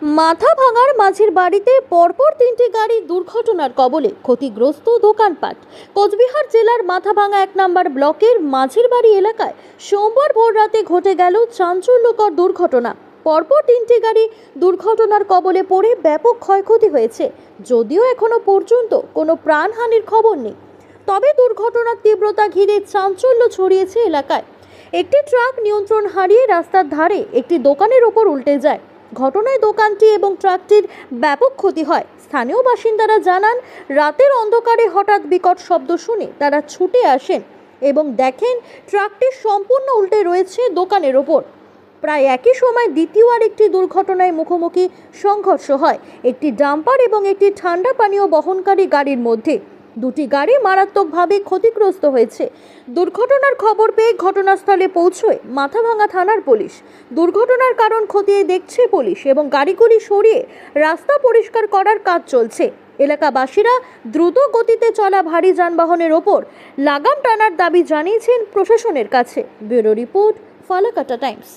মাথা ভাঙার মাঝির বাড়িতে পরপর তিনটি গাড়ি দুর্ঘটনার কবলে, ক্ষতিগ্রস্ত দোকানপাট। কোচবিহার জেলার মাথাভাঙা 1 নম্বর ব্লকের মাঝির বাড়ি এলাকায় সোমবার ভোর রাতে ঘটে গেল চাঞ্চল্যকর দুর্ঘটনা। পরপর তিনটি গাড়ি দুর্ঘটনার কবলে পড়ে ব্যাপক ক্ষয়ক্ষতি হয়েছে, যদিও এখনো পর্যন্ত কোনো প্রাণহানির খবর নেই। তবে দুর্ঘটনার তীব্রতা ঘিরে চাঞ্চল্য ছড়িয়েছে এলাকায়। একটি ট্রাক নিয়ন্ত্রণ হারিয়ে রাস্তার ধারে একটি দোকানের ওপর উল্টে যায়। ঘটনায় দোকানটি এবং ট্রাকটির ব্যাপক ক্ষতি হয়। স্থানীয় বাসিন্দারা জানান, রাতের অন্ধকারে হঠাৎ বিকট শব্দ শুনে তারা ছুটে আসেন এবং দেখেন ট্রাকটি সম্পূর্ণ উল্টে রয়েছে দোকানের ওপর। প্রায় একই সময় দ্বিতীয় আরেকটি দুর্ঘটনায় মুখোমুখি সংঘর্ষ হয় একটি ডাম্পার এবং একটি ঠান্ডা পানীয় বহনকারী গাড়ির মধ্যে। দুটি গাড়ি মারাত্মকভাবে ক্ষতিগ্রস্ত হয়েছে। দুর্ঘটনার খবর পেয়ে ঘটনাস্থলে পৌঁছয় মাথাভাঙা থানার পুলিশ। দুর্ঘটনার কারণ খতিয়ে দেখছে পুলিশ এবং গাড়িগুলি সরিয়ে রাস্তা পরিষ্কার করার কাজ চলছে। এলাকাবাসীরা দ্রুত গতিতে চলা ভারী যানবাহনের ওপর লাগাম টানার দাবি জানিয়েছেন প্রশাসনের কাছে। Bureau report, Falakata Times.